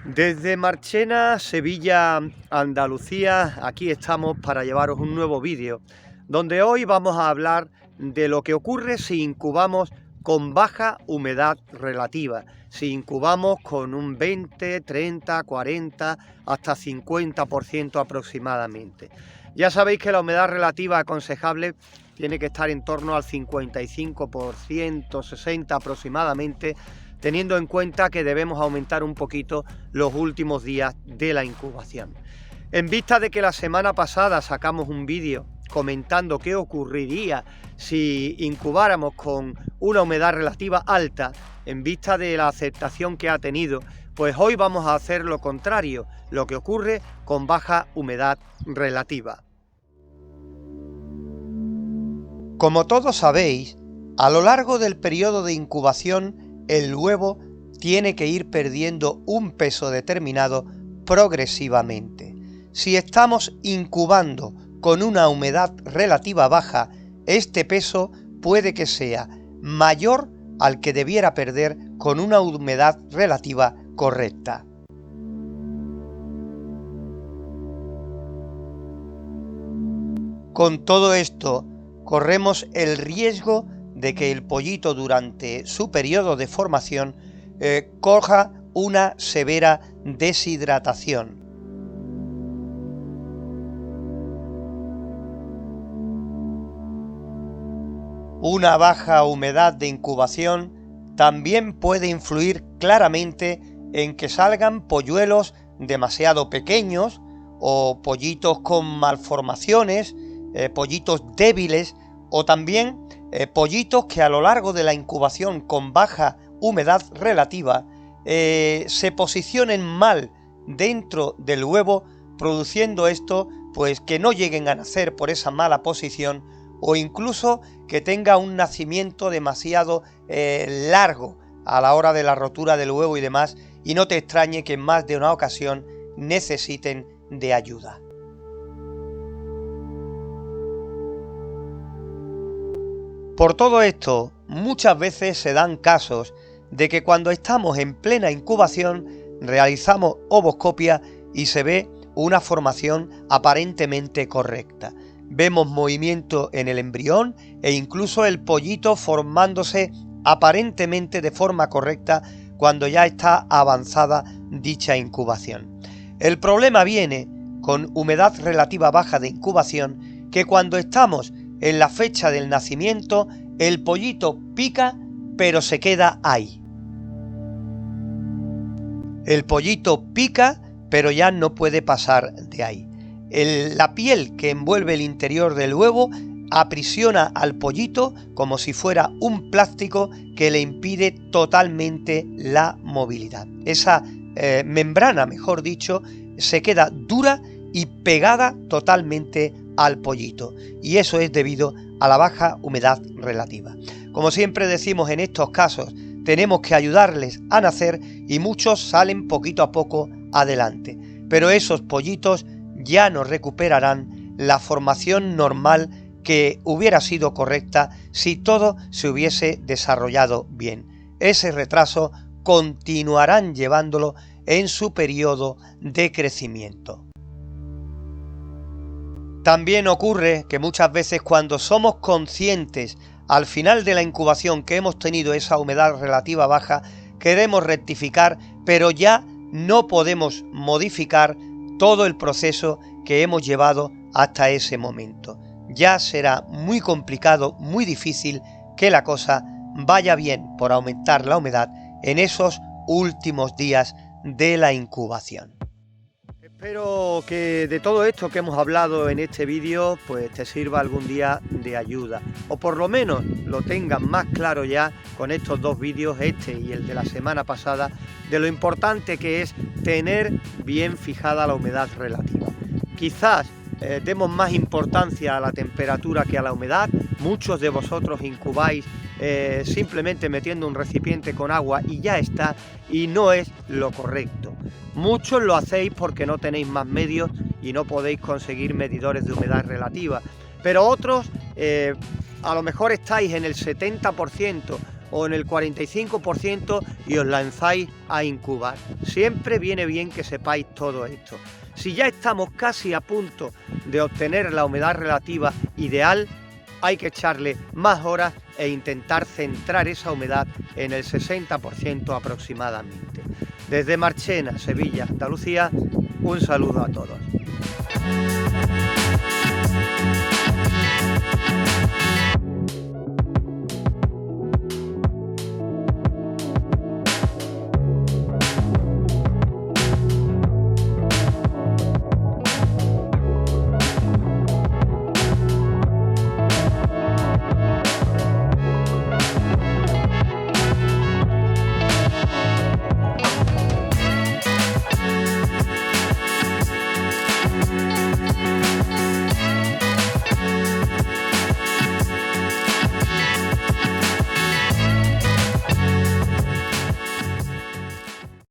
Desde Marchena, Sevilla, Andalucía, aquí estamos para llevaros un nuevo vídeo, donde hoy vamos a hablar de lo que ocurre si incubamos con baja humedad relativa, si incubamos con un 20, 30, 40, hasta 50% aproximadamente. Ya sabéis que la humedad relativa aconsejable tiene que estar en torno al 55%, 60% aproximadamente, teniendo en cuenta que debemos aumentar un poquito los últimos días de la incubación. En vista de que la semana pasada sacamos un vídeo comentando qué ocurriría si incubáramos con una humedad relativa alta, en vista de la aceptación que ha tenido, pues hoy vamos a hacer lo contrario, lo que ocurre con baja humedad relativa. Como todos sabéis, a lo largo del periodo de incubación, el huevo tiene que ir perdiendo un peso determinado progresivamente. Si estamos incubando con una humedad relativa baja, este peso puede que sea mayor al que debiera perder con una humedad relativa correcta. Con todo esto, corremos el riesgo de que el pollito durante su periodo de formación coja una severa deshidratación. Una baja humedad de incubación también puede influir claramente en que salgan polluelos demasiado pequeños o pollitos con malformaciones, pollitos débiles o también pollitos que a lo largo de la incubación con baja humedad relativa se posicionen mal dentro del huevo, produciendo esto pues que no lleguen a nacer por esa mala posición o incluso que tenga un nacimiento demasiado largo a la hora de la rotura del huevo y demás, y no te extrañe que en más de una ocasión necesiten de ayuda. Por todo esto, muchas veces se dan casos de que cuando estamos en plena incubación realizamos ovoscopia y se ve una formación aparentemente correcta. Vemos movimiento en el embrión e incluso el pollito formándose aparentemente de forma correcta cuando ya está avanzada dicha incubación. El problema viene con humedad relativa baja de incubación, que cuando estamos en la fecha del nacimiento, el pollito pica, pero se queda ahí. El pollito pica, pero ya no puede pasar de ahí. La piel que envuelve el interior del huevo aprisiona al pollito como si fuera un plástico que le impide totalmente la movilidad. Esa membrana, mejor dicho, se queda dura y pegada totalmente al pollito, y eso es debido a la baja humedad relativa. Como siempre decimos en estos casos, tenemos que ayudarles a nacer y muchos salen poquito a poco adelante, pero esos pollitos ya no recuperarán la formación normal que hubiera sido correcta si todo se hubiese desarrollado bien. Ese retraso continuarán llevándolo en su periodo de crecimiento. También ocurre que muchas veces cuando somos conscientes al final de la incubación que hemos tenido esa humedad relativa baja, queremos rectificar, pero ya no podemos modificar todo el proceso que hemos llevado hasta ese momento. Ya será muy complicado, muy difícil que la cosa vaya bien por aumentar la humedad en esos últimos días de la incubación. Espero que de todo esto que hemos hablado en este vídeo pues te sirva algún día de ayuda, o por lo menos lo tengas más claro ya con estos dos vídeos, este y el de la semana pasada, de lo importante que es tener bien fijada la humedad relativa. Quizás demos más importancia a la temperatura que a la humedad. Muchos de vosotros incubáis simplemente metiendo un recipiente con agua y ya está, y no es lo correcto. Muchos lo hacéis porque no tenéis más medios y no podéis conseguir medidores de humedad relativa, pero otros a lo mejor estáis en el 70% o en el 45% y os lanzáis a incubar. Siempre viene bien que sepáis todo esto. Si ya estamos casi a punto de obtener la humedad relativa ideal, hay que echarle más horas e intentar centrar esa humedad en el 60% aproximadamente. Desde Marchena, Sevilla, Andalucía, un saludo a todos.